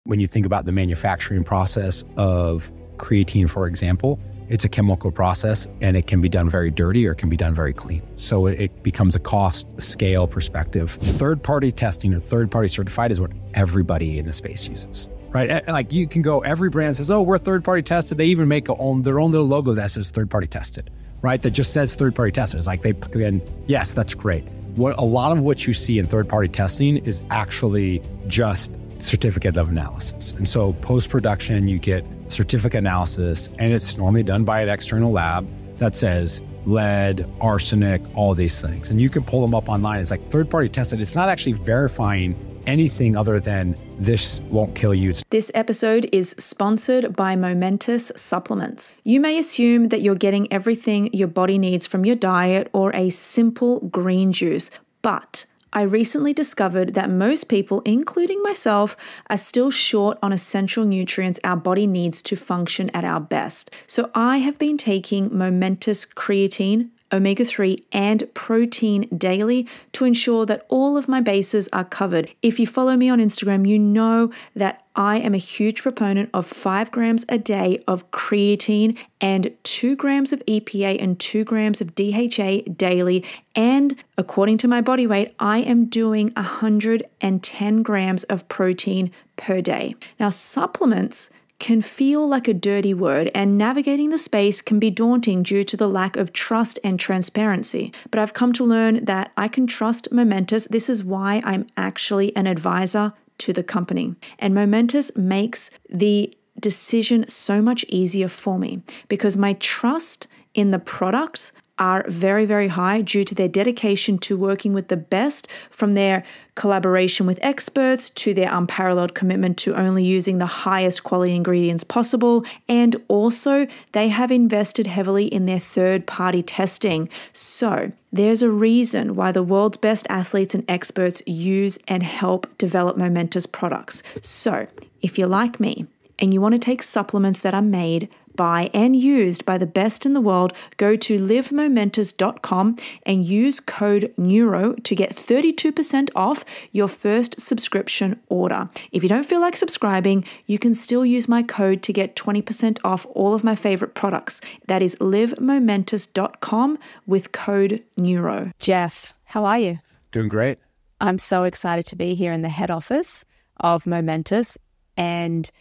when you think about the manufacturing process of creatine, for example, it's a chemical process and it can be done very dirty or it can be done very clean. So it becomes a cost scale perspective. Third-party testing or third-party certified is what everybody in the space uses, right? Like you can go, every brand says, oh, we're third-party tested. They even make their own little logo that says third-party tested, right? That just says third-party tested. It's like and yes, that's great. A lot of what you see in third-party testing is actually just certificate of analysis. And so post-production, you get certificate analysis, and it's normally done by an external lab that says lead, arsenic, all these things. And you can pull them up online. It's like third-party tested. It's not actually verifying anything other than this won't kill you. This episode is sponsored by Momentous supplements. You may assume that you're getting everything your body needs from your diet or a simple green juice, but I recently discovered that most people, including myself, are still short on essential nutrients our body needs to function at our best. So I have been taking Momentous creatine, omega-3 and protein daily to ensure that all of my bases are covered. If you follow me on Instagram, you know that I am a huge proponent of 5 grams a day of creatine and 2 grams of EPA and 2 grams of DHA daily. And according to my body weight, I am doing 110 grams of protein per day. Now, supplements can feel like a dirty word, and navigating the space can be daunting due to the lack of trust and transparency. But I've come to learn that I can trust Momentous. This is why I'm actually an advisor to the company. And Momentous makes the decision so much easier for me because my trust in the products are very, very high due to their dedication to working with the best, from their collaboration with experts to their unparalleled commitment to only using the highest quality ingredients possible. And also they have invested heavily in their third-party testing. So there's a reason why the world's best athletes and experts use and help develop Momentous products. So if you're like me and you want to take supplements that are made by and used by the best in the world, go to livemomentous.com and use code NEURO to get 32% off your first subscription order. If you don't feel like subscribing, you can still use my code to get 20% off all of my favorite products. That is livemomentous.com with code NEURO. Jeff, how are you? Doing great. I'm so excited to be here in the head office of Momentous, and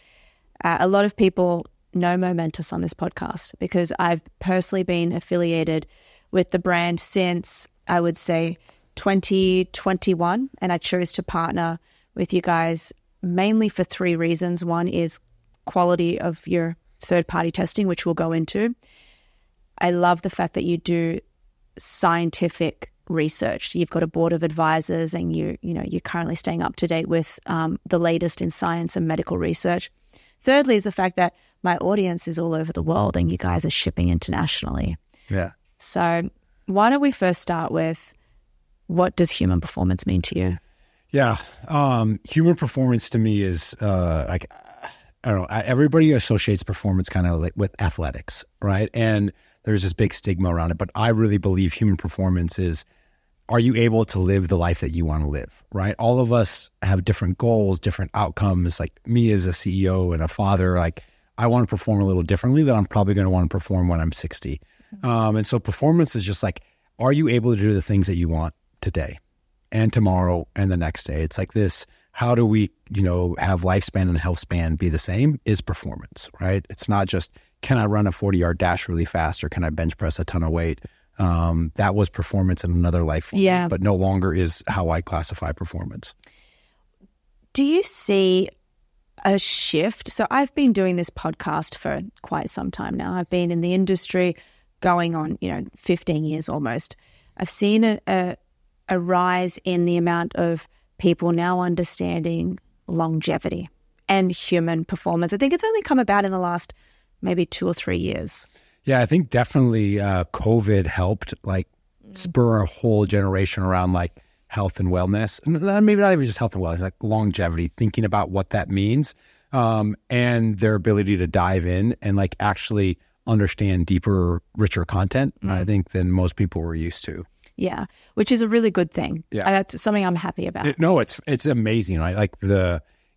a lot of people know Momentous on this podcast because I've personally been affiliated with the brand since, I would say, 2021, and I chose to partner with you guys mainly for 3 reasons. One is quality of your third-party testing, which we'll go into. I love the fact that you do scientific research. You've got a board of advisors, and you're currently staying up to date with the latest in science and medical research. Thirdly is the fact that my audience is all over the world and you guys are shipping internationally. Yeah. So why don't we first start with, what does human performance mean to you? Yeah. Human performance to me is I don't know, everybody associates performance kind of like with athletics, right? And there's this big stigma around it, but I really believe human performance is, are you able to live the life that you want to live, right? All of us have different goals, different outcomes. Like me as a CEO and a father, like I want to perform a little differently than I'm probably going to want to perform when I'm 60. And so performance is just like, are you able to do the things that you want today and tomorrow and the next day? It's like this, how do we, have lifespan and health span be the same is performance, right? It's not just, can I run a 40-yard dash really fast or can I bench press a ton of weight? That was performance in another life, but no longer is how I classify performance. Do you see a shift? So I've been doing this podcast for quite some time now. I've been in the industry going on, 15 years almost. I've seen a rise in the amount of people now understanding longevity and human performance. I think it's only come about in the last maybe 2 or 3 years. Yeah, I think definitely COVID helped spur a whole generation around health and wellness. And maybe not even just health and wellness, like longevity, thinking about what that means, and their ability to dive in and actually understand deeper, richer content, I think, than most people were used to. Yeah, which is a really good thing. Yeah. That's something I'm happy about. It's amazing, right?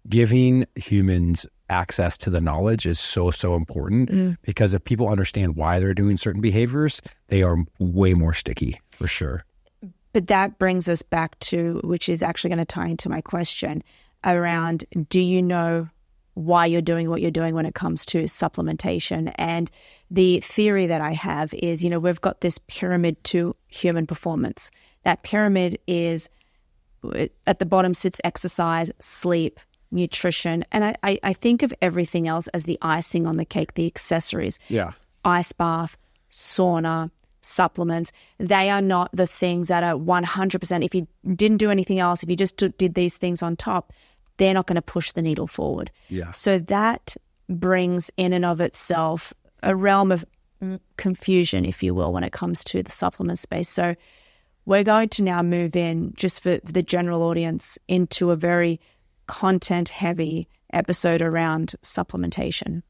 giving humans access to the knowledge is so important because if people understand why they're doing certain behaviors, they are way more sticky for sure. But that brings us back to, which is actually going to tie into my question around, do you know why you're doing what you're doing when it comes to supplementation? And the theory that I have is, we've got this pyramid to human performance. That pyramid is, at the bottom sits exercise, sleep, nutrition. And I think of everything else as the icing on the cake, the accessories. Yeah. Ice bath, sauna, supplements. They are not the things that are 100%. If you didn't do anything else, if you just did these things on top, they're not going to push the needle forward. Yeah. So that brings in and of itself a realm of confusion, if you will, when it comes to the supplement space. So we're going to now move in, just for the general audience, into a very content-heavy episode around supplementation.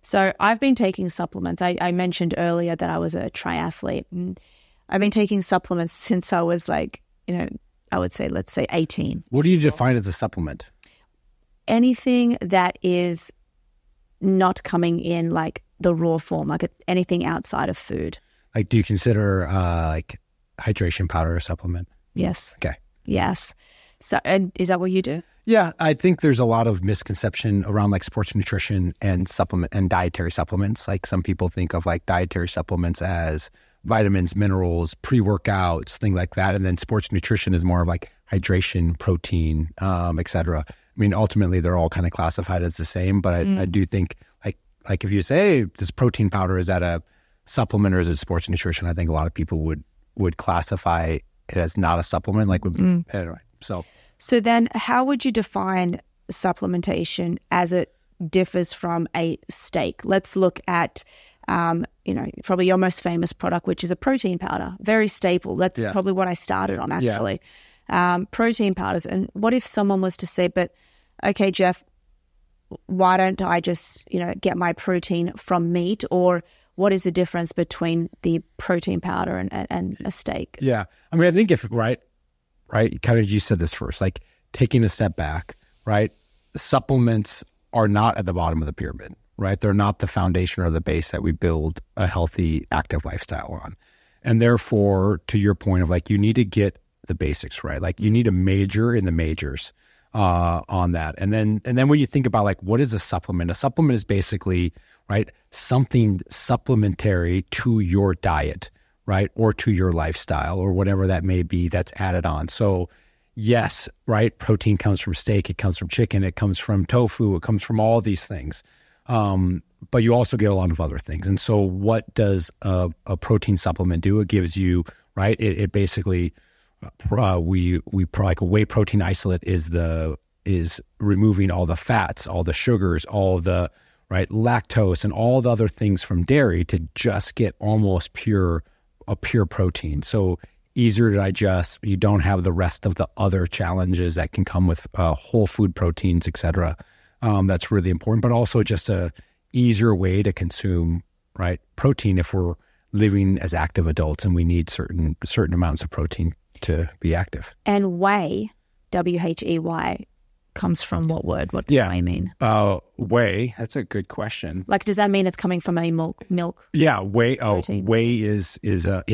So I've been taking supplements. I mentioned earlier that I was a triathlete. And I've been taking supplements since I was I would say, let's say 18. What do you define as a supplement? Anything that is not coming in like the raw form, like it's anything outside of food. Like, do you consider hydration powder a supplement? Yes. Okay. Yes. So, and is that what you do? Yeah, I think there's a lot of misconception around like sports nutrition and supplement and dietary supplements. Like some people think of like dietary supplements as vitamins, minerals, pre-workouts, things like that. And then sports nutrition is more of like hydration, protein, et cetera. I mean, ultimately they're all kind of classified as the same, but I do think like if you say, hey, this protein powder, is that a supplement or is it sports nutrition? I think a lot of people would classify it as not a supplement. Anyway, So then how would you define supplementation as it differs from a steak? Let's look at, probably your most famous product, which is a protein powder, very staple. That's probably what I started on, actually. Protein powders. And what if someone was to say, but okay, Jeff, why don't I just, get my protein from meat? Or what is the difference between the protein powder and a steak? Yeah. I mean, I think right, kind of you said this first, like taking a step back, right? Supplements are not at the bottom of the pyramid, right? They're not the foundation or the base that we build a healthy, active lifestyle on. And therefore, to your point of like, you need to get the basics right. Like you need to major in the majors on that. And then when you think about like, what is a supplement? A supplement is basically, right, something supplementary to your diet, right? Or to your lifestyle or whatever that may be that's added on. So yes, right, protein comes from steak, it comes from chicken, it comes from tofu, it comes from all these things. But you also get a lot of other things. And so what does a protein supplement do? It gives you, right, it basically, like a whey protein isolate is removing all the fats, all the sugars, all the, right, lactose and all the other things from dairy to just get almost a pure protein. So easier to digest. You don't have the rest of the other challenges that can come with whole food proteins, et cetera. That's really important, but also just a easier way to consume, right, protein if we're living as active adults and we need certain amounts of protein to be active. And whey, W-H-E-Y, comes from what word? What does whey mean? Whey, that's a good question. Like, does that mean it's coming from a milk? Yeah, whey. Whey is a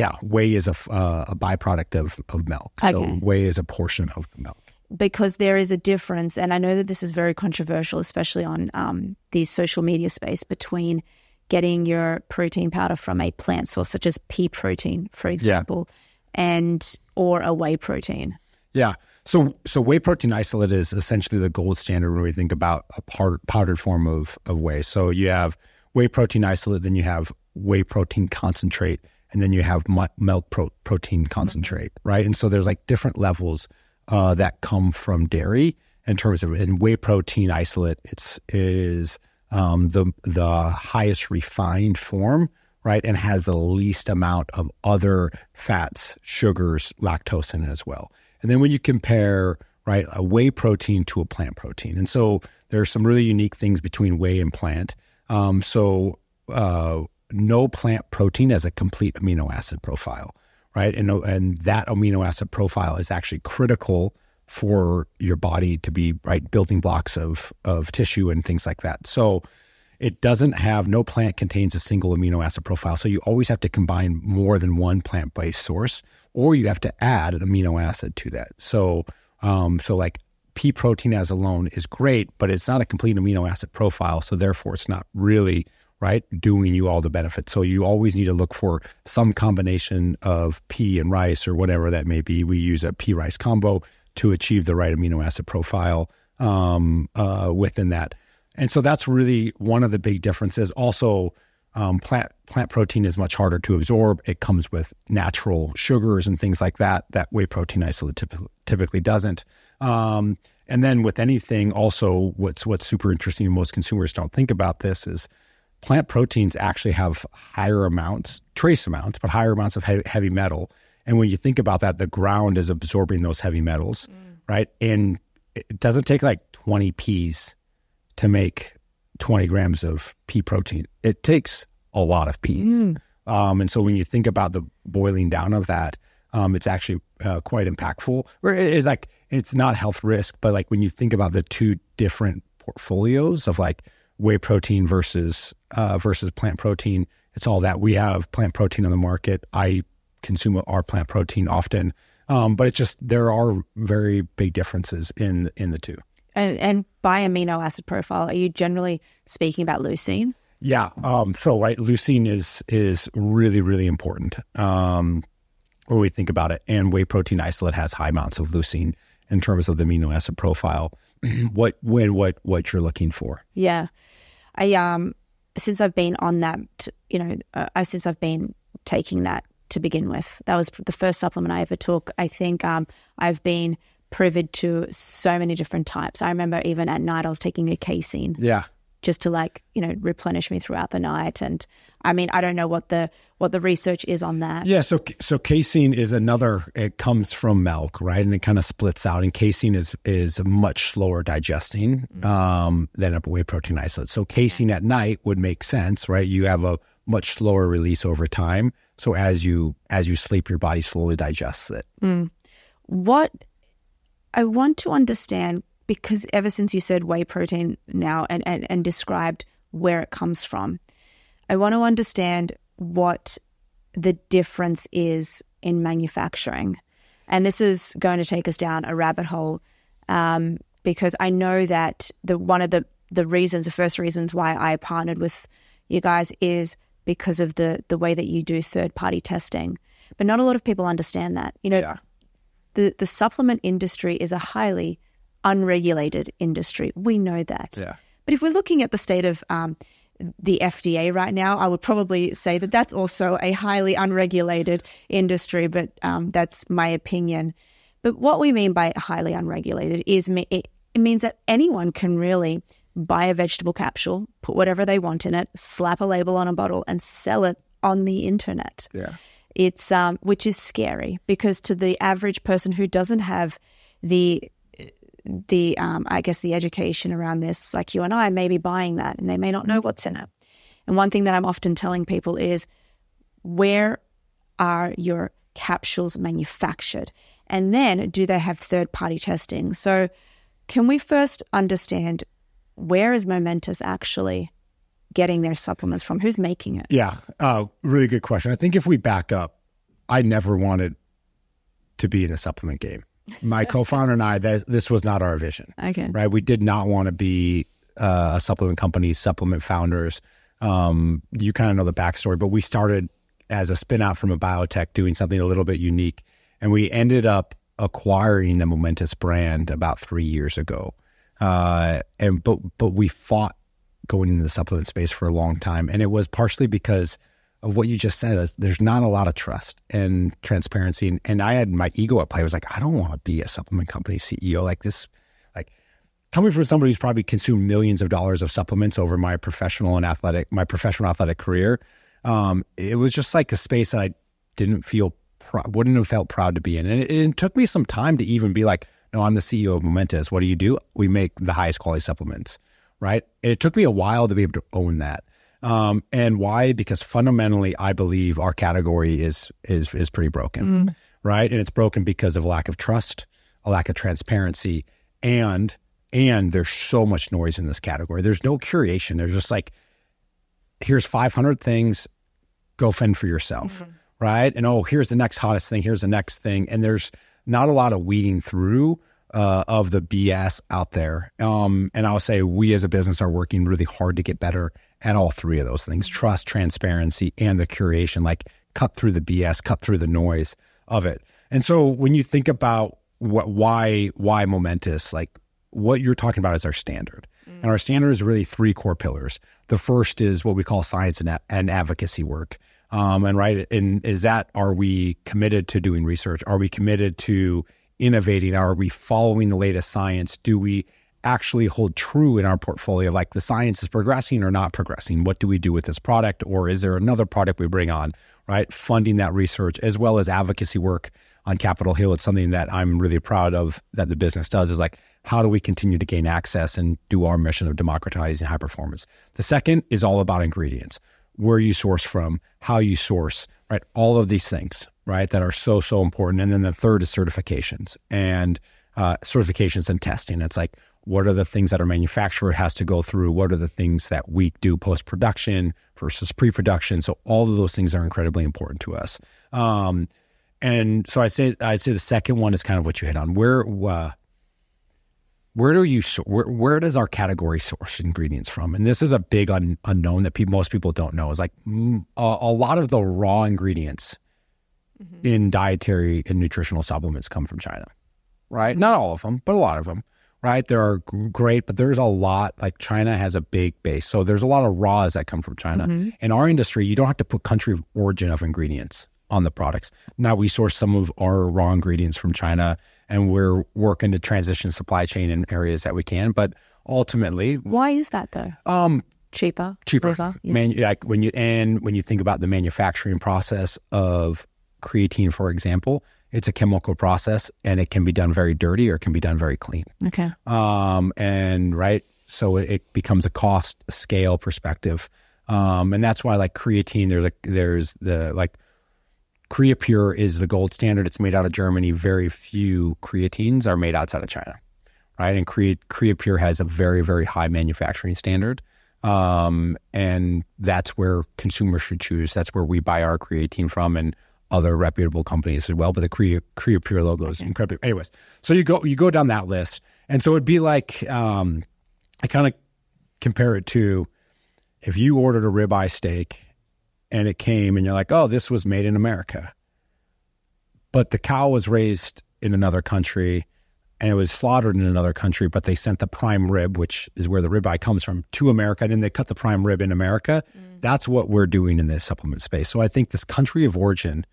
byproduct of milk. Okay. So whey is a portion of the milk. Because there is a difference, and I know that this is very controversial, especially on the social media space, between getting your protein powder from a plant source, such as pea protein, for example, or a whey protein. Yeah. So whey protein isolate is essentially the gold standard when we think about a powdered form of whey. So you have whey protein isolate, then you have whey protein concentrate, and then you have milk protein concentrate, right? And so there's like different levels that come from dairy in terms of, in whey protein isolate, it is the highest refined form, right? And has the least amount of other fats, sugars, lactose in it as well. And then when you compare, right, a whey protein to a plant protein. And so there are some really unique things between whey and plant. No plant protein has a complete amino acid profile, right? And that amino acid profile is actually critical for your body to be building blocks of tissue and things like that. So it doesn't have, no plant contains a single amino acid profile. So you always have to combine more than one plant-based source, or you have to add an amino acid to that. So like pea protein as alone is great, but it's not a complete amino acid profile. So therefore it's not really doing you all the benefits. So you always need to look for some combination of pea and rice or whatever that may be. We use a pea rice combo to achieve the right amino acid profile within that. And so that's really one of the big differences. Also, plant protein is much harder to absorb. It comes with natural sugars and things like that whey protein isolate typically doesn't. And then with anything, also what's super interesting, and most consumers don't think about this, is plant proteins actually have higher amounts, trace amounts, but higher amounts of heavy metal. And when you think about that, the ground is absorbing those heavy metals, right? And it doesn't take like 20 peas to make 20 grams of pea protein. It takes a lot of peas. And so when you think about the boiling down of that, it's actually quite impactful. Or it's not health risk, but like when you think about the two different portfolios of like whey protein versus plant protein, it's all that. We have plant protein on the market. I consume our plant protein often, but it's just, there are very big differences in the two. And by amino acid profile, are you generally speaking about leucine? Yeah. Leucine is really, really important when we think about it. And whey protein isolate has high amounts of leucine in terms of the amino acid profile. what you're looking for. Yeah. Since I've been on that, since I've been taking that to begin with, that was the first supplement I ever took. I think I've been privy to so many different types. I remember even at night I was taking a casein. Yeah. Just to replenish me throughout the night. And I mean, I don't know what the research is on that. Yeah. So casein is it comes from milk, right? And it kind of splits out, and casein is much slower digesting than a whey protein isolate. So casein at night would make sense, right? You have a much slower release over time. So as you sleep, your body slowly digests it. What I want to understand, because ever since you said whey protein now and described where it comes from, I want to understand what the difference is in manufacturing. And this is going to take us down a rabbit hole because I know that one of the first reasons why I partnered with you guys is because of the way that you do third-party testing. But not a lot of people understand that. The supplement industry is a highly unregulated industry. We know that. Yeah. But if we're looking at the state of the FDA right now, I would probably say that that's also a highly unregulated industry, but that's my opinion. But what we mean by highly unregulated is it means that anyone can really buy a vegetable capsule, put whatever they want in it, slap a label on a bottle, and sell it on the internet. Yeah. It's which is scary, because to the average person who doesn't have the education around this, like you and I, may be buying that and they may not know what's in it. And one thing that I'm often telling people is, where are your capsules manufactured? And then, do they have third-party testing? So can we first understand, where is Momentous actually getting their supplements from? Who's making it? Yeah, really good question. I think if we back up, I never wanted to be in the supplement game. My co-founder and I, this was not our vision. Okay. Right? We did not want to be a supplement company, supplement founders. You kind of know the backstory, but we started as a spin out from a biotech, doing something a little bit unique. And we ended up acquiring the Momentous brand about 3 years ago. But we fought going into the supplement space for a long time. And it was partially because of what you just said, is there's not a lot of trust and transparency. And I had my ego at play. I was like, I don't want to be a supplement company CEO like this. Like, coming from somebody who's probably consumed millions of dollars of supplements over my professional athletic career, it was just like a space that I wouldn't have felt proud to be in. And it took me some time to even be like, no, I'm the CEO of Momentous. What do? We make the highest quality supplements, right? And it took me a while to be able to own that. And why? Because fundamentally, I believe our category is pretty broken, right? And it's broken because of lack of trust, a lack of transparency, and there's so much noise in this category. There's no curation. There's just like, here's 500 things, go fend for yourself, right? And here's the next hottest thing, here's the next thing. And there's not a lot of weeding through of the BS out there. And I'll say we as a business are working really hard to get better at all three of those things: trust, transparency, and the curation, like cut through the BS, cut through the noise of it. And so when you think about why Momentous, like what you're talking about is our standard. And our standard is really three core pillars. The first is what we call science and advocacy work. Are we committed to doing research? Are we committed to innovating? Are we following the latest science? Do we actually hold true in our portfolio, like the science is progressing or not progressing? What do we do with this product? Or is there another product we bring on, right? Funding that research, as well as advocacy work on Capitol Hill. It's something that I'm really proud of that the business does, is like, how do we continue to gain access and do our mission of democratizing high performance? The second is all about ingredients, where you source from, how you source, right? All of these things, right, that are so important. And then the third is certifications and testing. It's like, what are the things that our manufacturer has to go through? What are the things that we do post-production versus pre-production? So all of those things are incredibly important to us. And so I say the second one is kind of what you hit on. Where does our category source ingredients from? And this is a big unknown that most people don't know. Is like a lot of the raw ingredients in dietary and nutritional supplements come from China, right? Not all of them, but a lot of them, right? There are great, but there's a lot, like China has a big base. So there's a lot of raws that come from China. In our industry, you don't have to put country of origin of ingredients on the products. Now we source some of our raw ingredients from China, and we're working to transition supply chain in areas that we can. But ultimately, why is that though? Cheaper. Liver, yeah. Like when you think about the manufacturing process of creatine, for example, it's a chemical process, and it can be done very dirty or it can be done very clean. Okay. So it becomes a cost scale perspective, and that's why like creatine, there's the Creapure is the gold standard. It's made out of Germany. Very few creatines are made outside of China, right? And Creapure has a very, very high manufacturing standard. And that's where consumers should choose. That's where we buy our creatine from, and other reputable companies as well. But the Creapure logo is incredible. Anyways, so you go down that list. And so it'd be like, I kind of compare it to if you ordered a ribeye steak and it came and you're like, oh, this was made in America, but the cow was raised in another country and it was slaughtered in another country, but they sent the prime rib, which is where the ribeye comes from, to America, and then they cut the prime rib in America. That's what we're doing in this supplement space. So I think this country of origin,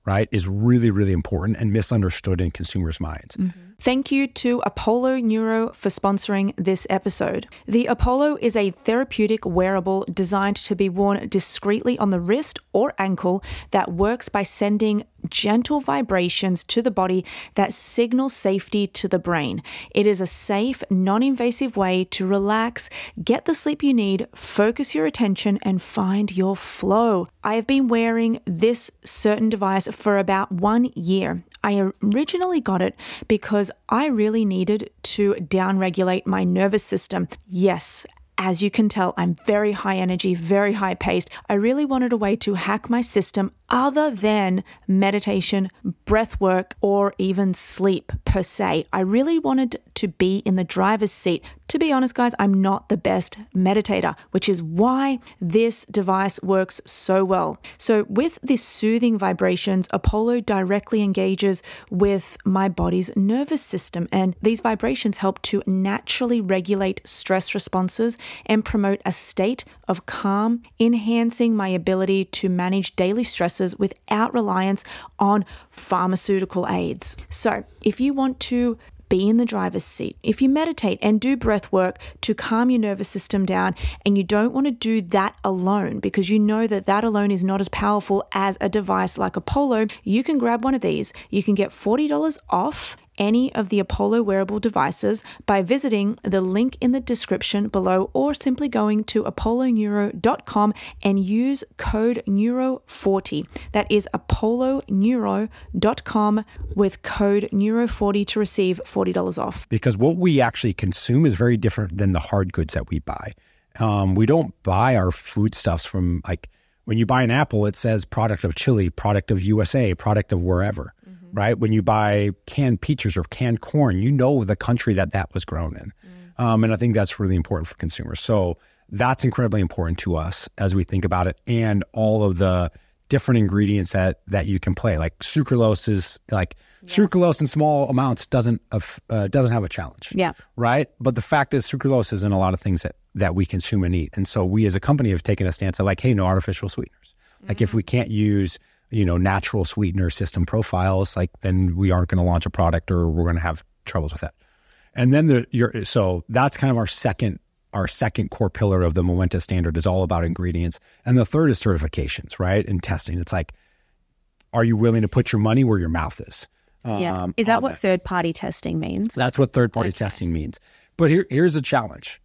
right, is really, really important and misunderstood in consumers' minds. Thank you to Apollo Neuro for sponsoring this episode. The Apollo is a therapeutic wearable designed to be worn discreetly on the wrist or ankle that works by sending gentle vibrations to the body that signal safety to the brain. It is a safe, non-invasive way to relax, get the sleep you need, focus your attention, and find your flow. I have been wearing this certain device for about 1 year. I originally got it because I really needed to downregulate my nervous system. Yes, as you can tell, I'm very high energy, very high paced. I really wanted a way to hack my system other than meditation, breath work, or even sleep per se. I really wanted to be in the driver's seat. To be honest, guys, I'm not the best meditator, which is why this device works so well. So with these soothing vibrations, Apollo directly engages with my body's nervous system, and these vibrations help to naturally regulate stress responses and promote a state of calm, enhancing my ability to manage daily stresses without reliance on pharmaceutical aids. So if you want to be in the driver's seat, if you meditate and do breath work to calm your nervous system down, and you don't want to do that alone because you know that that alone is not as powerful as a device like Apollo, you can grab one of these. You can get $40 off, any of the Apollo wearable devices by visiting the link in the description below or simply going to apolloneuro.com and use code NEURO40. That is apolloneuro.com with code NEURO40 to receive $40 off. Because what we actually consume is very different than the hard goods that we buy. We don't buy our foodstuffs from, like, when you buy an apple, it says product of Chile, product of USA, product of wherever, right? When you buy canned peaches or canned corn, you know the country that was grown in. And I think that's really important for consumers. So that's incredibly important to us as we think about it, and all of the different ingredients that you can play. Like sucralose is like, sucralose in small amounts doesn't have a challenge. Yeah. Right. But the fact is sucralose is in a lot of things that we consume and eat. And so we as a company have taken a stance of like, hey, no artificial sweeteners. Like if we can't use, natural sweetener system profiles, like then we aren't going to launch a product, or we're going to have troubles with that. And then so that's kind of our second core pillar of the Momentous standard is all about ingredients. And the third is certifications, right? And testing. It's like, are you willing to put your money where your mouth is? Is that what third-party testing means? That's what third-party testing means. But here's a challenge.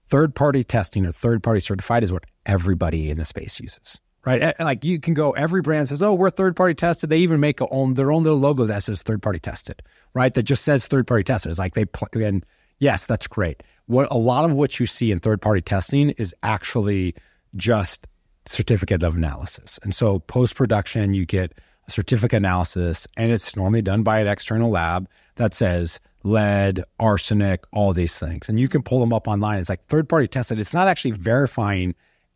Third-party testing or third-party certified is what everybody in the space uses, right? Like you can go, every brand says, oh, we're third-party tested. They even make their own little logo that says third-party tested, right? That just says third-party tested. It's like and yes, that's great. A lot of what you see in third-party testing is actually just certificate of analysis. And so post-production, you get a certificate analysis, and it's normally done by an external lab that says lead, arsenic, all these things. And you can pull them up online. It's like third-party tested. It's not actually verifying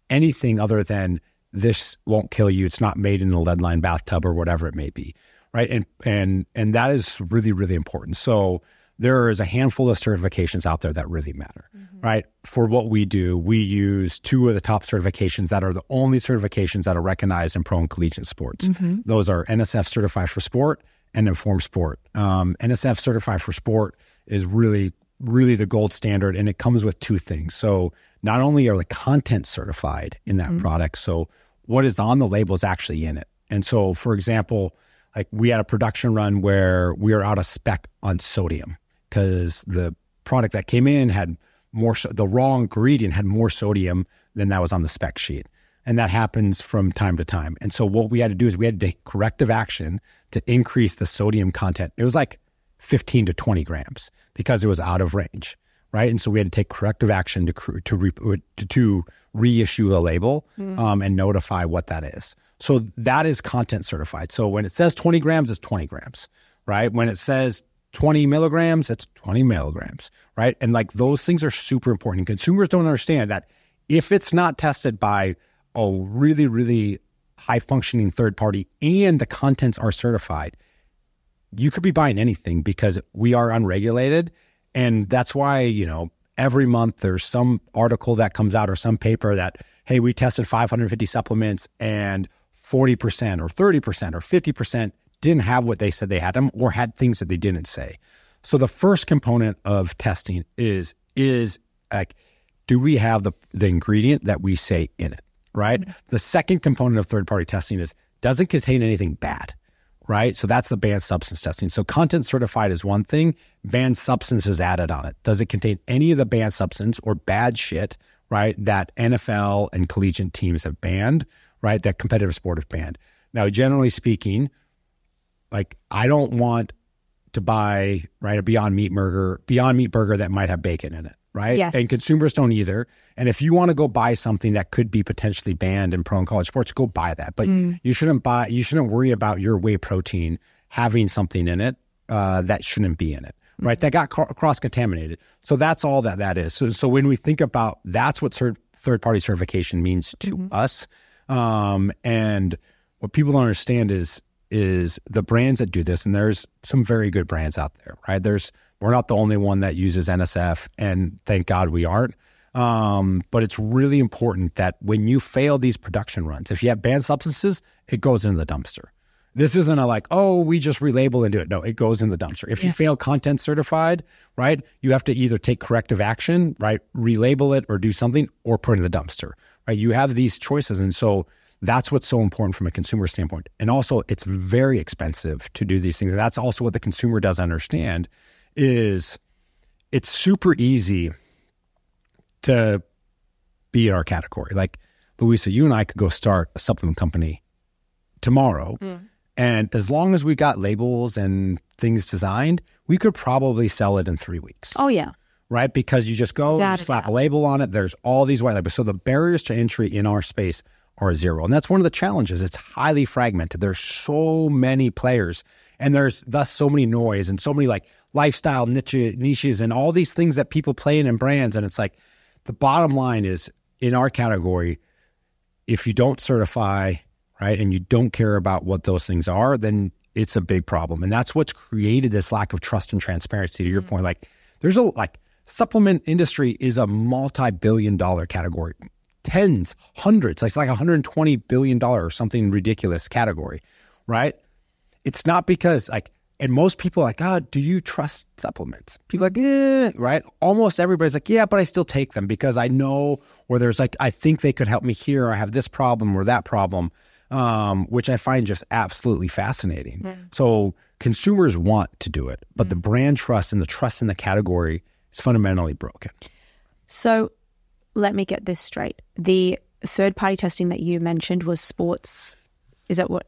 anything other than this won't kill you. It's not made in a lead-lined bathtub or whatever it may be, right? And that is really, really important. So there is a handful of certifications out there that really matter, right? For what we do, we use two of the top certifications that are the only certifications that are recognized in pro and collegiate sports. Those are NSF Certified for Sport and Informed Sport. NSF Certified for Sport is really, really the gold standard, and it comes with two things. So not only are the content certified in that product, so what is on the label is actually in it. And so, for example, like we had a production run where we were out of spec on sodium, because the product that came in had the raw ingredient had more sodium than that was on the spec sheet. And that happens from time to time. And so what we had to do is we had to take corrective action to increase the sodium content. It was like 15 to 20 grams because it was out of range, right? And so we had to take corrective action to reissue the label and notify what that is. So that is content certified. So when it says 20 grams, it's 20 grams, right? When it says 20 milligrams, it's 20 milligrams, right? And like those things are super important. Consumers don't understand that if it's not tested by a really, really high functioning third party and the contents are certified, you could be buying anything because we are unregulated. And that's why, every month there's some article that comes out or some paper that, hey, we tested 550 supplements and 40% or 30% or 50% didn't have what they said they had them or had things that they didn't say. So the first component of testing is like, do we have the ingredient that we say in it, right? The second component of third-party testing is, does it contain anything bad, right? So that's the banned substance testing. So content certified is one thing, banned substance is added on it. Does it contain any of the banned substance or bad shit, right, that NFL and collegiate teams have banned, right, that competitive sport have banned? Now, generally speaking, like I don't want to buy, right, a Beyond Meat burger that might have bacon in it, right? Yes. And consumers don't either. And if you want to go buy something that could be potentially banned in pro and college sports, go buy that. But you shouldn't worry about your whey protein having something in it that shouldn't be in it, right? That got cross-contaminated. So that's all that is. So when we think about, that's what third-party certification means to us. And what people don't understand is the brands that do this, and there's some very good brands out there, right? We're not the only one that uses NSF, and thank God we aren't. But it's really important that when you fail these production runs, if you have banned substances, it goes in the dumpster. This isn't a like, oh, we just relabel and do it. No, it goes in the dumpster. If you fail content certified, right, you have to either take corrective action, right, relabel it or do something, or put it in the dumpster, right? You have these choices. And so that's what's so important from a consumer standpoint. And also, it's very expensive to do these things. And that's also what the consumer doesn't understand is it's super easy to be in our category. Like, Louisa, you and I could go start a supplement company tomorrow. And as long as we got labels and things designed, we could probably sell it in 3 weeks. Oh, yeah. Right? Because you just go, slap a label on it. There's all these white labels. So the barriers to entry in our space are zero. And that's one of the challenges. It's highly fragmented. There's so many players, and there's thus so many noise and so many like lifestyle niches and all these things that people play in brands. And it's like the bottom line is in our category, if you don't certify, right, and you don't care about what those things are, then it's a big problem. And that's what's created this lack of trust and transparency. To your point, like there's supplement industry is a multi-billion-dollar category. Tens, hundreds, it's like $120 billion or something ridiculous category, right? It's not because and most people are like, do you trust supplements? People are like, right? Almost everybody's like, yeah, but I still take them because I know, or there's I think they could help me here. I have this problem or that problem, which I find just absolutely fascinating. So consumers want to do it, but the brand trust and the trust in the category is fundamentally broken. So let me get this straight. The third-party testing that you mentioned was sports. Is that what?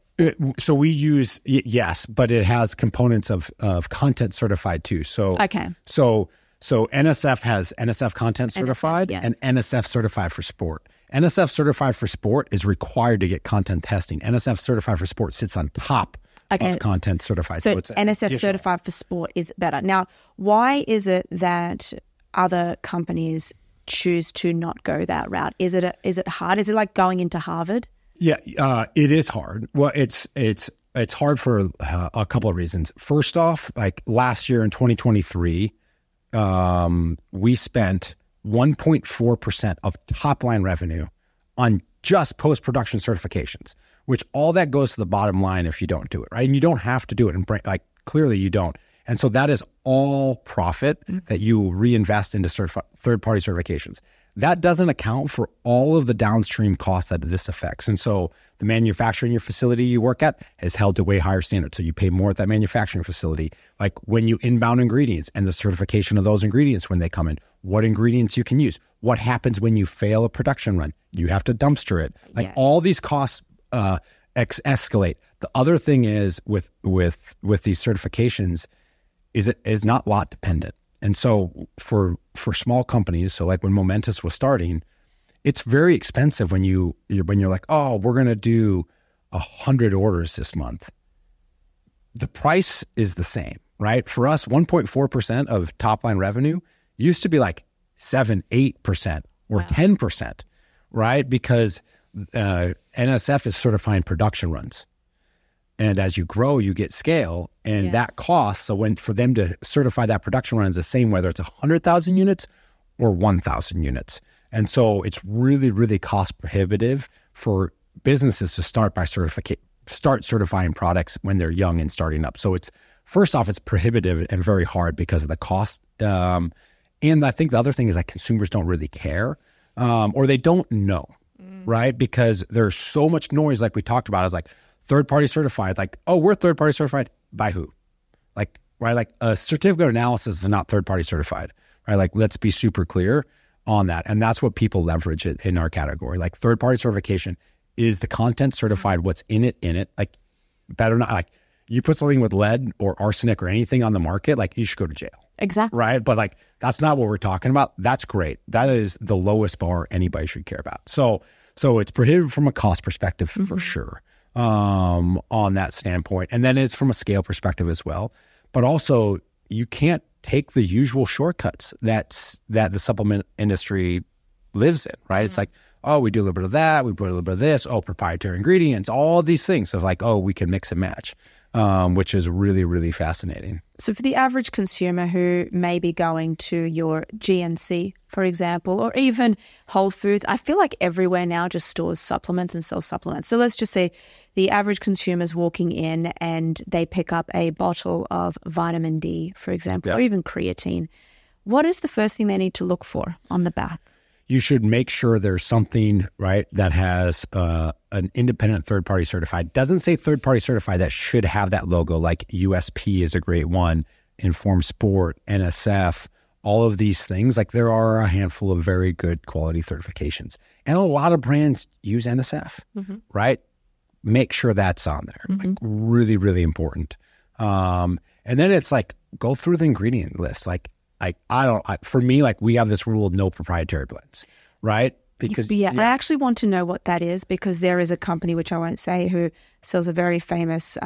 So we use, yes, but it has components of content certified too. So okay. So NSF has NSF content certified yes. and NSF certified for sport. NSF certified for sport is required to get content testing. NSF certified for sport sits on top of content certified. So it's NSF additional. Certified for sport is better. Now, why is it that other companies choose to not go that route? Is it hard? Is it like going into Harvard? Yeah, it is hard. Well, it's hard for a couple of reasons. First off, like last year in 2023, we spent 1.4% of top line revenue on just post-production certifications, which all that goes to the bottom line if you don't do it, right? And you don't have to do it. And clearly you don't. And so that is all profit that you reinvest into third-party certifications. That doesn't account for all of the downstream costs that this affects. And so the manufacturing your facility you work at is held to way higher standards. So you pay more at that manufacturing facility. Like when you inbound ingredients and the certification of those ingredients when they come in, what ingredients you can use, what happens when you fail a production run, you have to dumpster it. Like all these costs escalate. The other thing is with these certifications is it is not lot dependent. And so for small companies, so like when Momentous was starting, it's very expensive when you're like, oh, we're going to do 100 orders this month. The price is the same, right? For us, 1.4% of top line revenue used to be like 7-8% or 10%, right? Because NSF is certifying production runs. And as you grow, you get scale, and that cost. So for them to certify that production run is the same, whether it's 100,000 units or 1,000 units. And so it's really, really cost prohibitive for businesses to start certifying products when they're young and starting up. So it's first off, it's prohibitive and very hard because of the cost. And I think the other thing is that consumers don't really care, or they don't know, right? Because there's so much noise, like we talked about. It's like, third-party certified, like, oh, we're third-party certified by who? Like, right? Like a certificate of analysis is not third-party certified, right? Like, let's be super clear on that. And that's what people leverage in our category. Like third-party certification is the content certified, what's in it. Like better not, like you put something with lead or arsenic or anything on the market, like you should go to jail. Exactly. Right? But like, that's not what we're talking about. That's great. That is the lowest bar anybody should care about. So it's prohibited from a cost perspective for sure. On that standpoint. And then it's from a scale perspective as well. But also you can't take the usual shortcuts that the supplement industry lives in, right? It's like, oh, we do a little bit of that, we put a little bit of this, oh, proprietary ingredients, all these things of like, oh, we can mix and match, which is really, really fascinating. So for the average consumer who may be going to your GNC, for example, or even Whole Foods, I feel like everywhere now just stores supplements and sells supplements. So let's just say the average consumer's walking in and they pick up a bottle of vitamin D, for example, or even creatine. What is the first thing they need to look for on the back? you should make sure there's something, right, that has an independent third-party certified. Doesn't say third-party certified, that should have that logo, like USP is a great one, Informed Sport, NSF, all of these things. Like there are a handful of very good quality certifications. And a lot of brands use NSF, right? Make sure that's on there. Like really, really important. And then it's like, go through the ingredient list. For me, like we have this rule of no proprietary blends, right? Because I actually want to know what that is, because there is a company, which I won't say, who sells a very famous,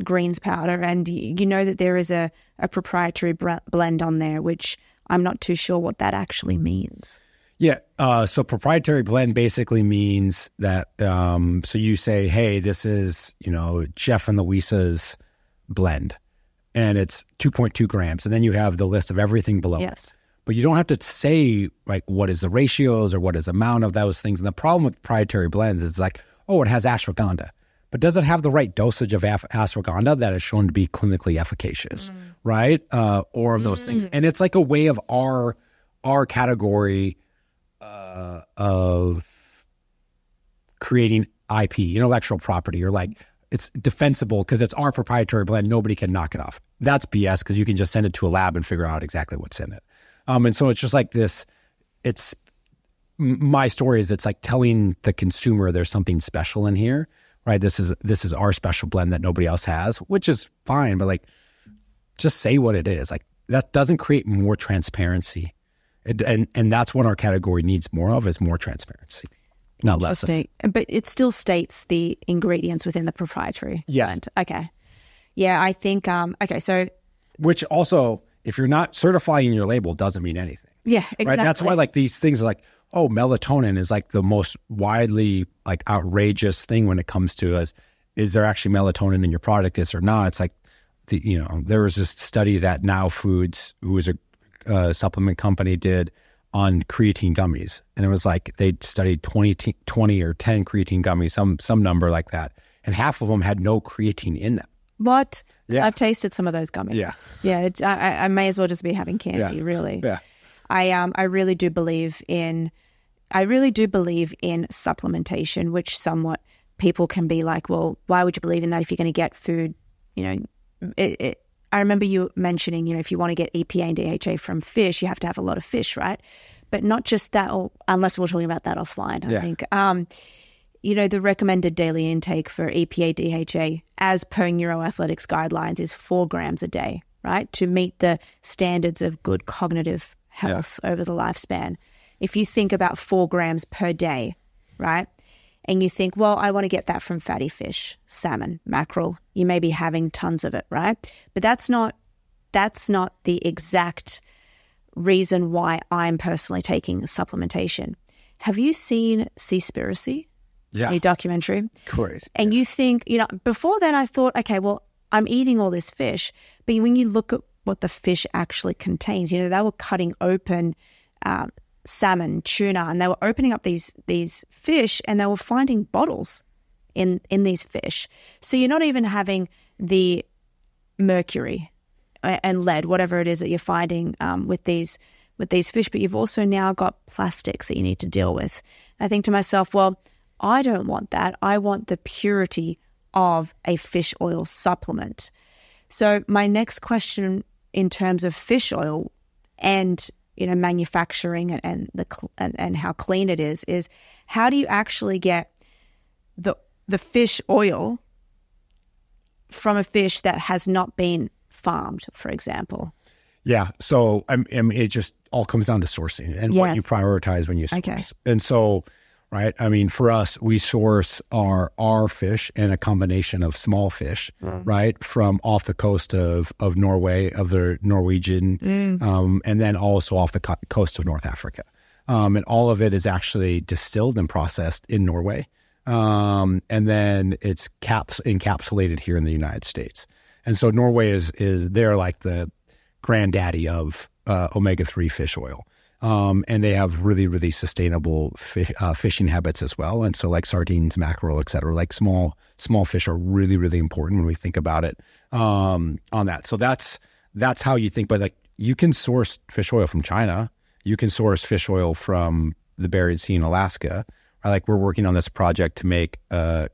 greens powder, and you know that there is a proprietary blend on there, which I'm not too sure what that actually means. Yeah. So proprietary blend basically means that, so you say, hey, this is, Jeff and Louisa's blend, and it's 2.2 grams. And then you have the list of everything below. Yes. But you don't have to say, like, what is the ratios or what is the amount of those things. And the problem with proprietary blends is like, oh, it has ashwagandha. But does it have the right dosage of ashwagandha that is shown to be clinically efficacious, right? Or of those things. And it's like a way of our category of creating IP, intellectual property, or like it's defensible because it's our proprietary blend. Nobody can knock it off. That's BS, because you can just send it to a lab and figure out exactly what's in it. And so it's just like this. It's my story is it's like telling the consumer there's something special in here, right? This is our special blend that nobody else has, which is fine, but like just say what it is. Like that doesn't create more transparency. And that's what our category needs more of, is more transparency, not less. But it still states the ingredients within the proprietary blend. Okay. Yeah, I think, so. Which also, if you're not certifying your label, doesn't mean anything. Yeah, exactly. Right? That's why like these things are like, oh, melatonin is like the most widely like outrageous thing when it comes to is there actually melatonin in your product, is or not? It's like, there was this study that Now Foods, who is a supplement company, did on creatine gummies. And it was like they studied 20 or 10 creatine gummies, some number like that. And half of them had no creatine in them. What? Yeah. I've tasted some of those gummies. Yeah. Yeah. I may as well just be having candy, really. Yeah. I really do believe in supplementation, which somewhat people can be like, well, why would you believe in that if you're going to get food? I remember you mentioning, if you want to get EPA and DHA from fish, you have to have a lot of fish, right? But not just that, or unless we're talking about that offline, I think. The recommended daily intake for EPA, DHA, as per neuroathletics guidelines, is 4 grams a day, right? To meet the standards of good cognitive health over the lifespan. If you think about 4 grams per day, right? And you think, well, I want to get that from fatty fish, salmon, mackerel. You may be having tons of it, right? But that's not the exact reason why I'm personally taking supplementation. Have you seen Seaspiracy? Yeah. A documentary? Crazy. And you think, before then I thought, okay, well, I'm eating all this fish. But when you look at what the fish actually contains, they were cutting open salmon, tuna, and they were opening up these fish, and they were finding bottles in these fish. So you're not even having the mercury and lead, whatever it is that you're finding with these fish, but you've also now got plastics that you need to deal with. I think to myself, well, I don't want that. I want the purity of a fish oil supplement. So my next question in terms of fish oil and manufacturing and how clean it is how do you actually get the fish oil from a fish that has not been farmed, for example? Yeah. So it just all comes down to sourcing and what you prioritize when you source. Okay. And so, right, for us, we source our fish in a combination of small fish, right, from off the coast of Norway, of the Norwegian, and then also off the coast of North Africa. And all of it is actually distilled and processed in Norway. And then it's encapsulated here in the United States. And so Norway is they're like the granddaddy of omega-3 fish oil. And they have really, really sustainable fishing habits as well. And so like sardines, mackerel, et cetera, like small fish are really, really important when we think about it on that. So that's how you think. But like you can source fish oil from China you can source fish oil from the Bering Sea in Alaska. Like we're working on this project to make, a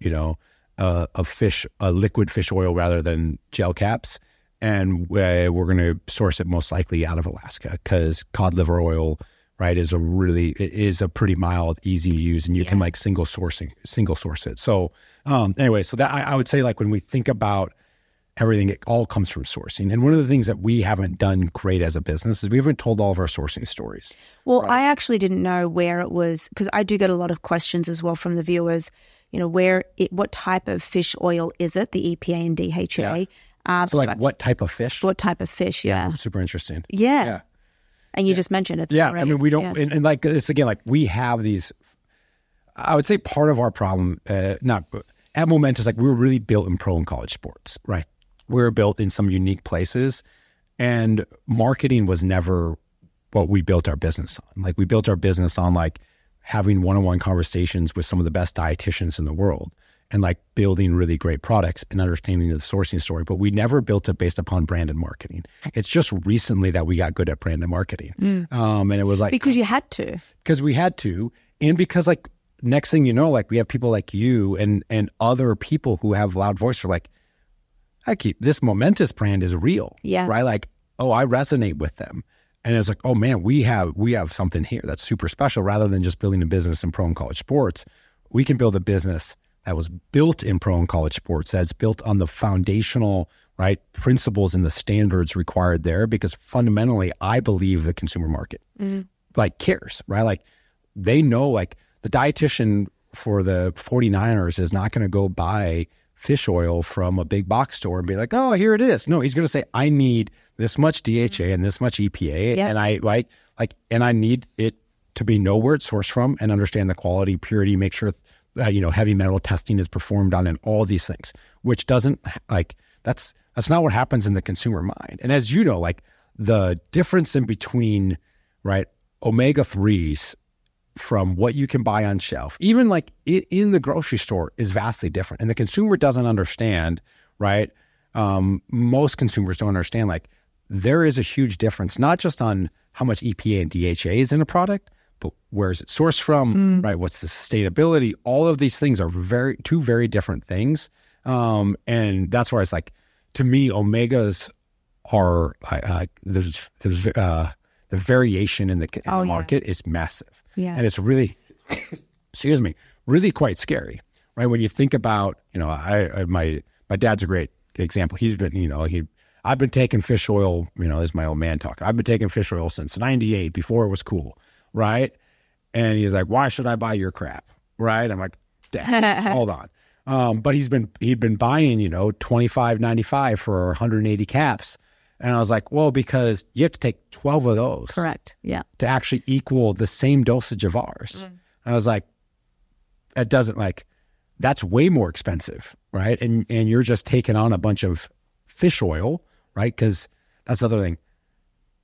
liquid fish oil rather than gel caps. And we're going to source it most likely out of Alaska because cod liver oil, right, is a pretty mild, easy to use, and you can like single source it. So anyway, so that I would say like when we think about everything, it all comes from sourcing. And one of the things that we haven't done great as a business is we haven't told all of our sourcing stories. Well, right? I actually didn't know where it was, because I do get a lot of questions as well from the viewers, what type of fish oil is it, the EPA and DHA? Yeah. What type of fish? What type of fish, yeah. Super interesting. Yeah. And you just mentioned it's I mean, we don't, and like this again, like we have these, I would say part of our problem, at Momentous, like we were really built in pro and college sports, right? We were built in some unique places, and marketing was never what we built our business on. Like we built our business on like having one-on-one conversations with some of the best dietitians in the world and like building really great products and understanding the sourcing story. But we never built it based upon brand and marketing. It's just recently that we got good at brand and marketing. And it was like... Because you had to. Because we had to. And because like next thing you know, like we have people like you and other people who have loud voice are like, this Momentous brand is real. Yeah. Right? Like, oh, I resonate with them. And it's like, oh man, we have something here that's super special. Rather than just building a business in pro and college sports, we can build a business that was built in pro and college sports, that's built on the foundational, right, principles and the standards required there, because fundamentally, I believe the consumer market like cares, right? Like they know, like the dietitian for the 49ers is not going to go buy fish oil from a big box store and be like, oh, here it is. No, he's going to say, I need this much DHA and this much EPA, and I and I need it to know where it's sourced from and understand the quality, purity, make sure heavy metal testing is performed on, and all these things, which doesn't like that's not what happens in the consumer mind. And as you know, like the difference in between, right, omega-3s from what you can buy on shelf, even like in the grocery store, is vastly different. And the consumer doesn't understand, right? Most consumers don't understand, like there is a huge difference, not just on how much EPA and DHA is in a product, but where is it sourced from, right? What's the sustainability? All of these things are two very different things. And that's where it's like, to me, omegas are, the variation in the market is massive. Yeah. And it's really, really quite scary, right? When you think about, my dad's a great example. He's been, I've been taking fish oil, this is my old man talking. I've been taking fish oil since 98, before it was cool. Right. And he's like, why should I buy your crap? Right. I'm like, Dad, hold on. But he'd been buying, $25.95 for 180 caps. And I was like, well, because you have to take 12 of those. Correct. Yeah. To actually equal the same dosage of ours. And I was like, that doesn't that's way more expensive. Right. And you're just taking on a bunch of fish oil, right? Because that's the other thing.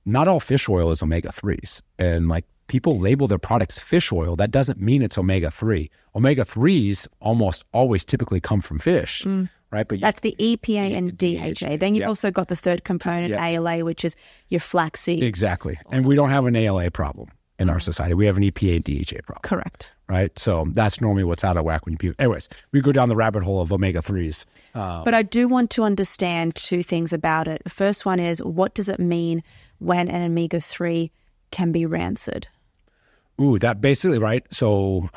Not all fish oil is omega-3s. And like, people label their products fish oil. That doesn't mean it's omega-3. Omega-3s almost always typically come from fish, right? But that's the EPA and DHA. Then you've also got the third component, ALA, which is your flaxseed. Exactly. And we don't have an ALA problem in our society. We have an EPA and DHA problem. Correct. Right? So that's normally what's out of whack when you... Anyways, we go down the rabbit hole of omega-3s. But I do want to understand two things about it. The first one is, what does it mean when an omega-3 can be rancid? Ooh, that basically, right? So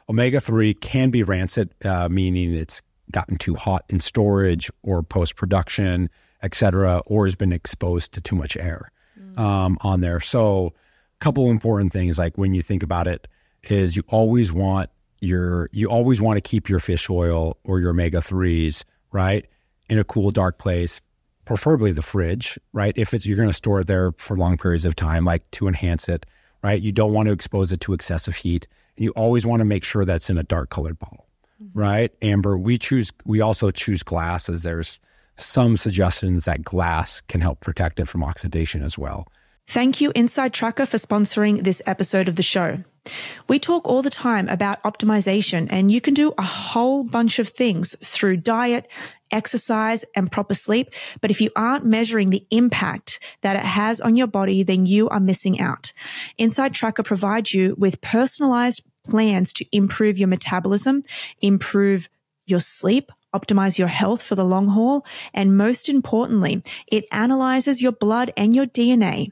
omega-3 can be rancid, meaning it's gotten too hot in storage or post-production, et cetera, or has been exposed to too much air on there. So a couple important things, like when you think about it, is you always want to keep your fish oil or your omega-3s, right, in a cool, dark place, preferably the fridge, right? If you're going to store it there for long periods of time, like to enhance it, right? You don't want to expose it to excessive heat. And you always want to make sure that's in a dark colored bottle, right? Amber, we also choose glass, as there's some suggestions that glass can help protect it from oxidation as well. Thank you, Inside Tracker, for sponsoring this episode of the show. We talk all the time about optimization, and you can do a whole bunch of things through diet, exercise, and proper sleep. But if you aren't measuring the impact that it has on your body, then you are missing out. Inside Tracker provides you with personalized plans to improve your metabolism, improve your sleep, optimize your health for the long haul, and most importantly, it analyzes your blood and your DNA.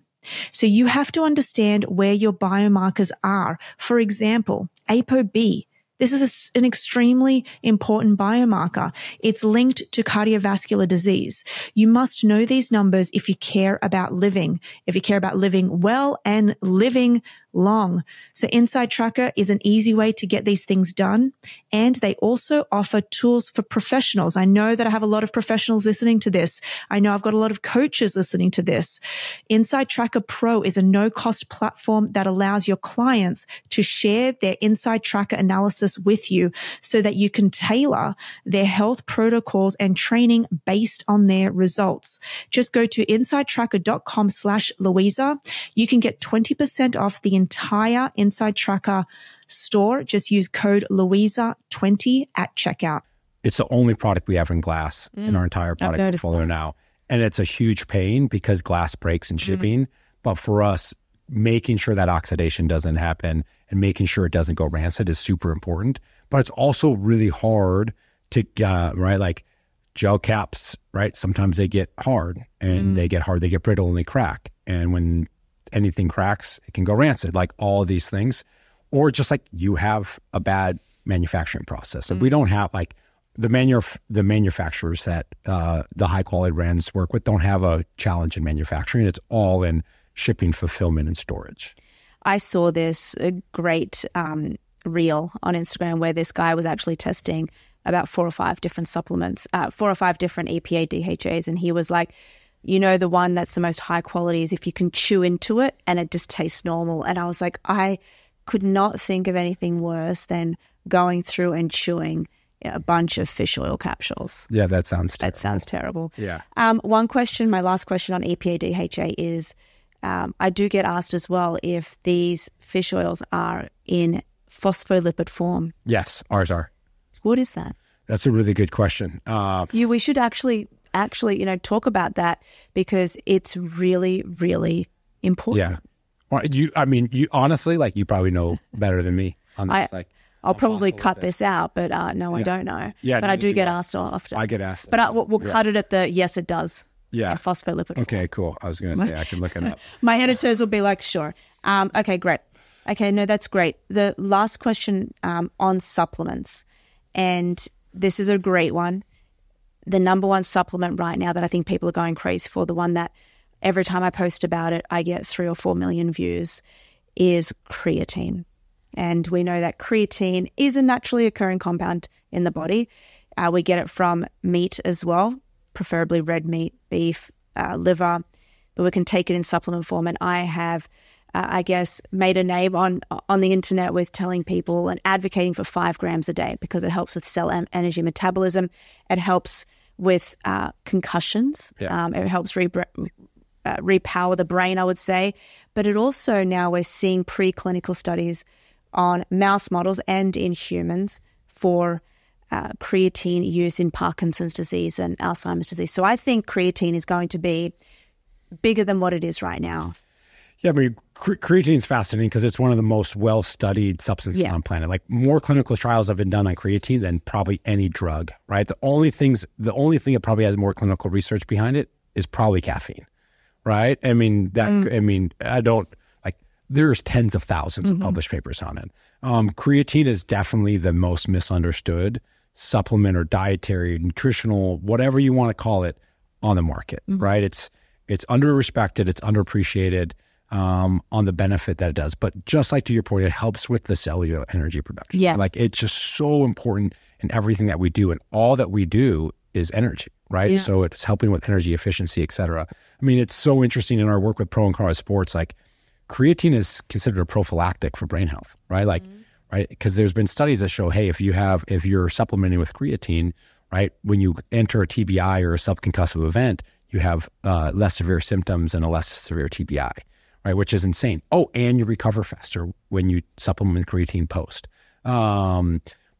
So you have to understand where your biomarkers are. For example, ApoB. This is an extremely important biomarker. It's linked to cardiovascular disease. You must know these numbers if you care about living well and living long. So Inside Tracker is an easy way to get these things done. And they also offer tools for professionals. I know that I have a lot of professionals listening to this. I know I've got a lot of coaches listening to this. Inside Tracker Pro is a no-cost platform that allows your clients to share their Inside Tracker analysis with you so that you can tailor their health protocols and training based on their results. Just go to insidetracker.com/Louisa. You can get 20% off the entire Inside Tracker store. Just use code Louisa20 at checkout. It's the only product we have in glass in our entire product portfolio now. And it's a huge pain because glass breaks in shipping. But for us, making sure that oxidation doesn't happen and making sure it doesn't go rancid is super important. But it's also really hard to, right? Like gel caps, right? Sometimes they get hard and they get brittle and they crack. And when anything cracks, it can go rancid, like all of these things. Or just like you have a bad manufacturing process. And we don't have like the manufacturers that the high quality brands work with don't have a challenge in manufacturing. It's all in shipping, fulfillment, and storage. I saw this great reel on Instagram where this guy was actually testing about 4 or 5 different supplements, 4 or 5 different EPA DHAs. And he was like, the one that's the most high quality is if you can chew into it and it just tastes normal. And I was like, I could not think of anything worse than going through and chewing a bunch of fish oil capsules. Yeah, that sounds terrible. That sounds terrible. Yeah. One question, my last question on EPA DHA is, I do get asked as well if these fish oils are in phospholipid form. Yes, ours are. What is that? That's a really good question. We should actually, talk about that because it's really, really important. Yeah. Well, you honestly, like you probably know better than me on this. I'll probably cut this out, but no, I don't know. Yeah, but I do get asked often. I get asked. But we'll cut it at the yes, it does. Yeah. Phospholipid form. Okay, cool. I was going to say I can look it up. My editors will be like, sure. Okay, great. Okay, no, that's great. The last question on supplements, and this is a great one. The number one supplement right now that I think people are going crazy for, the one that every time I post about it, I get 3 or 4 million views, is creatine. And we know that creatine is a naturally occurring compound in the body. We get it from meat as well, preferably red meat, beef, liver, but we can take it in supplement form. And I have, made a name on the internet with telling people and advocating for 5 grams a day because it helps with cell energy metabolism. It helps with concussions. Yeah. It helps repower the brain, I would say. But it also, now we're seeing preclinical studies on mouse models and in humans for creatine use in Parkinson's disease and Alzheimer's disease. So I think creatine is going to be bigger than what it is right now. Yeah, creatine is fascinating because it's one of the most well-studied substances on the planet. Like more clinical trials have been done on creatine than probably any drug, right? The only thing that probably has more clinical research behind it is probably caffeine, right? There's tens of thousands of published papers on it. Creatine is definitely the most misunderstood supplement or dietary, nutritional, whatever you want to call it, on the market, right? It's under-respected, it's underappreciated on the benefit that it does. But just like to your point, it helps with the cellular energy production. Yeah. Like it's just so important in everything that we do. And all that we do is energy, right? Yeah. So it's helping with energy efficiency, et cetera. I mean, it's so interesting in our work with pro and con sports, like creatine is considered a prophylactic for brain health, right? Like, right? Because there's been studies that show, hey, if you're supplementing with creatine, right, when you enter a TBI or a subconcussive event, you have less severe symptoms and a less severe TBI, right? Which is insane. Oh, and you recover faster when you supplement creatine post.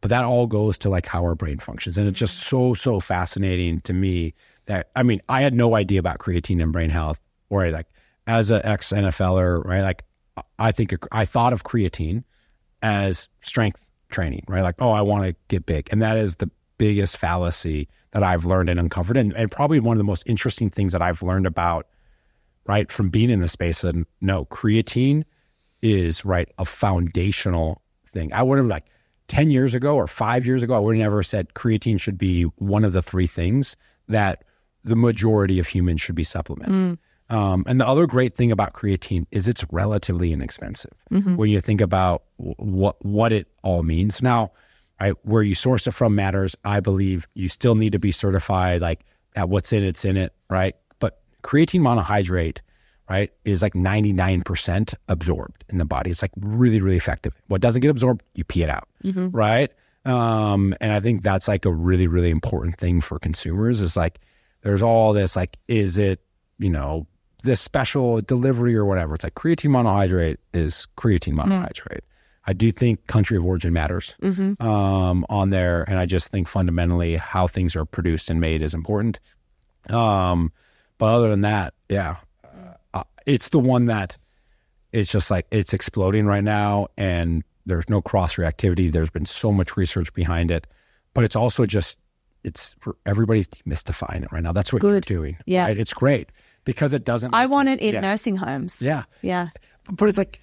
but that all goes to like how our brain functions. And it's just so fascinating to me that, I mean, I had no idea about creatine and brain health, or like as an ex-NFLer, right? Like I thought of creatine as strength training, right? Like, oh, I want to get big. And that is the biggest fallacy that I've learned and uncovered. And probably one of the most interesting things that I've learned about, right, from being in the space. And no, creatine is, right, a foundational thing. I would have, like 10 years ago or 5 years ago, I would have never said creatine should be one of the three things that the majority of humans should be supplementing. And the other great thing about creatine is it's relatively inexpensive when you think about what it all means. Now, right, where you source it from matters. I believe you still need to be certified, like at what's in it's in it, right? But creatine monohydrate, right, is like 99% absorbed in the body. It's like really, really effective. What doesn't get absorbed, you pee it out, right? And I think that's like a really, really important thing for consumers is like, there's all this, like, is it, you know, this special delivery or whatever? It's like creatine monohydrate is creatine monohydrate. I do think country of origin matters on there. And I just think fundamentally how things are produced and made is important. But other than that, yeah, it's the one that it's just like, it's exploding right now and there's no cross reactivity. There's been so much research behind it, but it's also just, everybody's demystifying it right now. That's what you're doing. Yeah. Right? It's great because it doesn't. I want it in nursing homes. Yeah. Yeah. But it's like,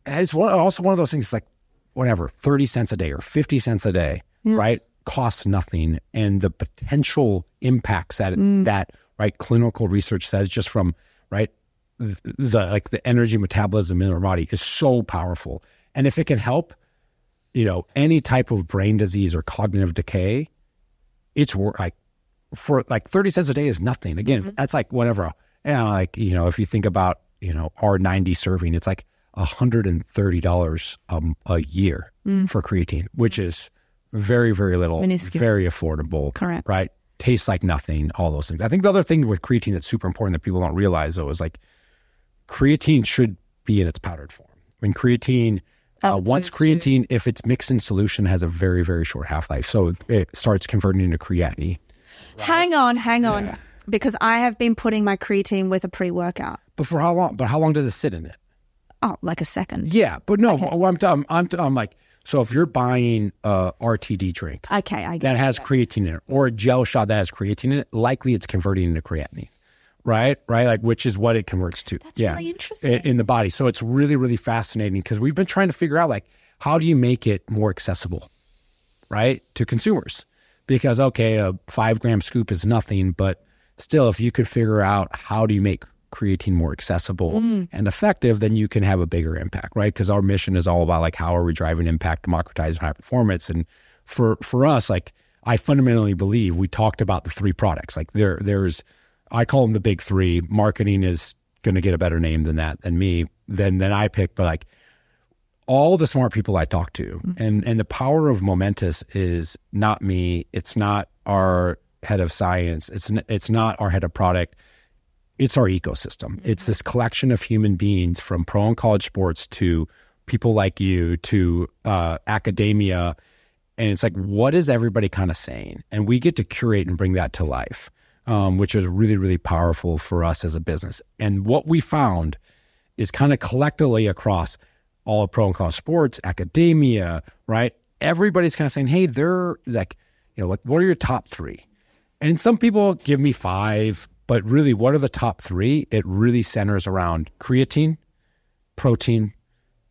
it's also one of those things, it's like, whatever, 30 cents a day or 50 cents a day, right, costs nothing. And the potential impacts that, right, clinical research says just from, right, the energy metabolism in our body is so powerful. And if it can help, you know, any type of brain disease or cognitive decay, it's like, for like 30 cents a day is nothing. Again, that's like whatever, you know, like, you know, if you think about, you know, our 90 serving, it's like $130 a year for creatine, which is very, very little, very affordable. Correct. Right? Tastes like nothing, all those things. I think the other thing with creatine that's super important that people don't realize though is like creatine should be in its powdered form. When creatine, once creatine, if it's mixed in solution, has a very, very short half-life. So it starts converting into creatinine. Right? Hang on. Because I have been putting my creatine with a pre-workout. But for how long? But how long does it sit in it? Oh, like a second. Yeah, but no, okay. I'm like, so if you're buying a RTD drink I that has creatine in it, or a gel shot that has creatine in it, likely it's converting into creatinine, right? Like, which is what it converts to. That's really interesting. In the body. So it's really, really fascinating because we've been trying to figure out, like, how do you make it more accessible, right, to consumers? Because, okay, a 5-gram scoop is nothing, but still, if you could figure out how do you make creatine more accessible and effective, then you can have a bigger impact, right? Because our mission is all about like, how are we driving impact, democratizing high performance? And for us, like, I fundamentally believe we talked about the 3 products. Like there's, I call them the big 3. Marketing is going to get a better name than that, than me, than I pick. But like all the smart people I talk to and the power of Momentous is not me. It's not our head of science. It's not our head of product. It's our ecosystem. It's this collection of human beings from pro and college sports to people like you to academia. And it's like, what is everybody kind of saying? And we get to curate and bring that to life, which is really, really powerful for us as a business. And what we found is kind of collectively across all of pro and college sports, academia, right? Everybody's kind of saying, hey, they're like, you know, like, what are your top 3? And some people give me 5, but really, what are the top 3? It really centers around creatine, protein,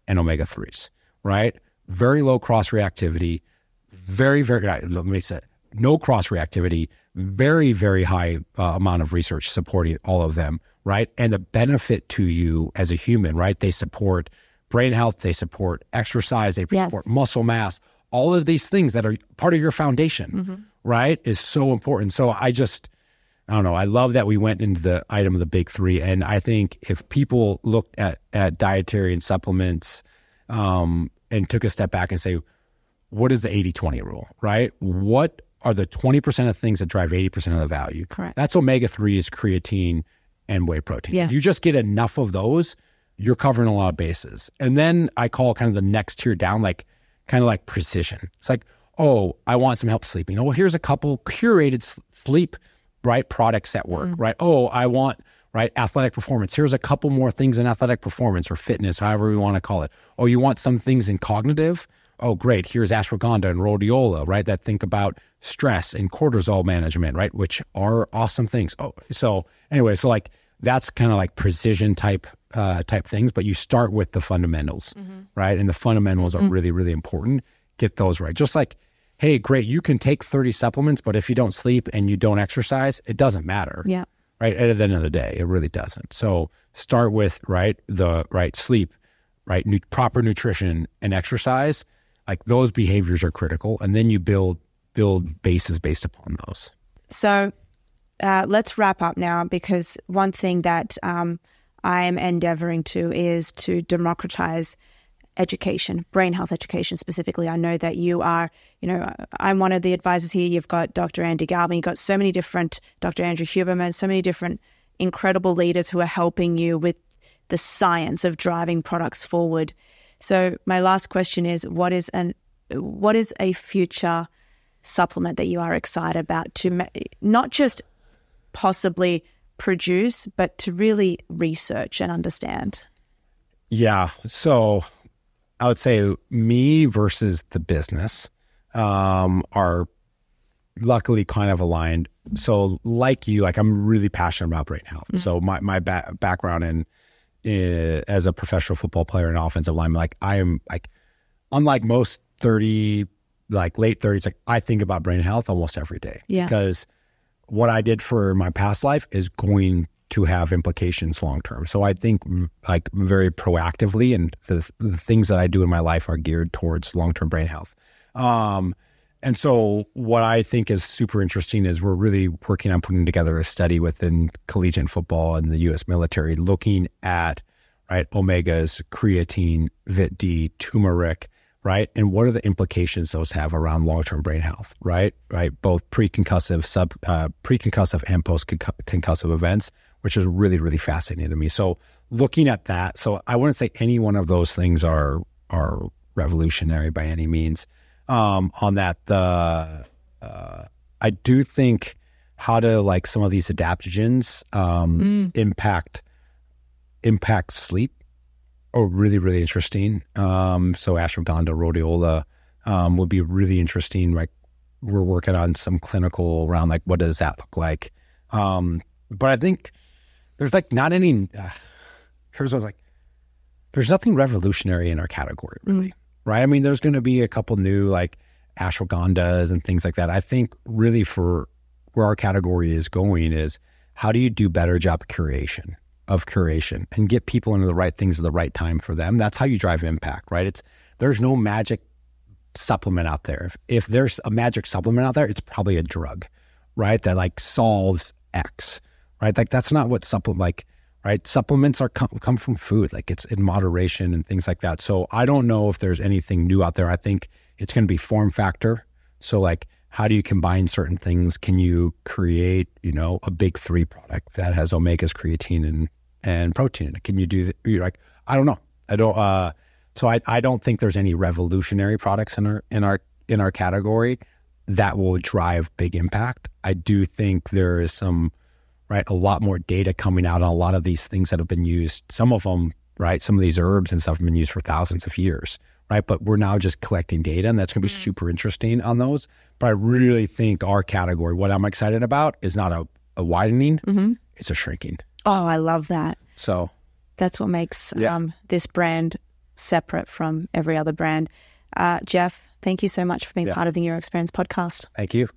and omega-3s, right? Very low cross-reactivity, very, very, let me say, no cross-reactivity, very, very high amount of research supporting all of them, right? And the benefit to you as a human, right? They support brain health, they support exercise, they support muscle mass, all of these things that are part of your foundation, right? Is so important. So I don't know. I love that we went into the item of the big 3. And I think if people looked at dietary and supplements and took a step back and say, what is the 80-20 rule, right? What are the 20% of things that drive 80% of the value? Correct. That's omega-3s, creatine, and whey protein. Yeah. If you just get enough of those, you're covering a lot of bases. And then I call kind of the next tier down, like kind of like precision. It's like, oh, I want some help sleeping. Oh, here's a couple curated sleep, right, products that work, right? Oh, I want, right, athletic performance. Here's a couple more things in athletic performance or fitness, however we want to call it. Oh, you want some things in cognitive? Oh, great. Here's ashwagandha and rhodiola, right, that think about stress and cortisol management, right, which are awesome things. Oh, so anyway, so like that's kind of like precision type things, but you start with the fundamentals, right? And the fundamentals are really, really important. Get those right. Just like, hey, great, you can take 30 supplements, but if you don't sleep and you don't exercise, it doesn't matter. Yeah. Right. At the end of the day, it really doesn't. So start with, right, the right sleep, right, proper nutrition and exercise. Like those behaviors are critical. And then you build bases based upon those. So let's wrap up now, because one thing that I am endeavoring to is to democratize education, brain health education specifically. I know that you are, I'm one of the advisors here. You've got Dr. Andy Galvin, you've got so many different, Dr. Andrew Huberman, so many different incredible leaders who are helping you with the science of driving products forward. So my last question is, what is a future supplement that you are excited about to not just possibly produce, but to really research and understand? Yeah. So I would say me versus the business are luckily kind of aligned. So like you, like I'm really passionate about brain health. So my background as a professional football player and offensive lineman, like I am like, unlike most late 30s, like I think about brain health almost every day. Yeah. Because what I did for my past life is going to have implications long term. So I think like very proactively, and the things that I do in my life are geared towards long term brain health. And so what I think is super interesting is we're really working on putting together a study within collegiate football and the U.S. military, looking at, right, omegas, creatine, Vit D, turmeric, right? And what are the implications those have around long-term brain health, right? Right, both preconcussive and post-concussive events, which is really, really fascinating to me. So looking at that, so I wouldn't say any one of those things are revolutionary by any means. On that, I do think how to, like, some of these adaptogens impact sleep are really, really interesting. So ashwagandha, rhodiola would be really interesting. Like we're working on some clinical around, like, what does that look like? But I think there's like not any, here's what I was like, there's nothing revolutionary in our category, really. Right? I mean, there's going to be a couple new like ashwagandhas and things like that. I think really for where our category is going is how do you do better job of curation and get people into the right things at the right time for them. That's how you drive impact, right? There's no magic supplement out there. If there's a magic supplement out there, it's probably a drug, right? That like solves X, right? Like that's not what right? Supplements come from food, like it's in moderation and things like that. So I don't know if there's anything new out there. I think it's going to be form factor. So like, how do you combine certain things? Can you create, a big 3 product that has omegas, creatine, and protein? Can you do that? You're like, I don't know. So I don't think there's any revolutionary products in our category that will drive big impact. I do think there is a lot more data coming out on a lot of these things that have been used. Some of them, right, some of these herbs and stuff have been used for thousands of years, right? But we're now just collecting data, and that's going to be super interesting on those. But I really think our category, what I'm excited about, is not a widening, it's a shrinking. Oh, I love that. So that's what makes this brand separate from every other brand. Jeff, thank you so much for being part of the Neuro Experience podcast. Thank you.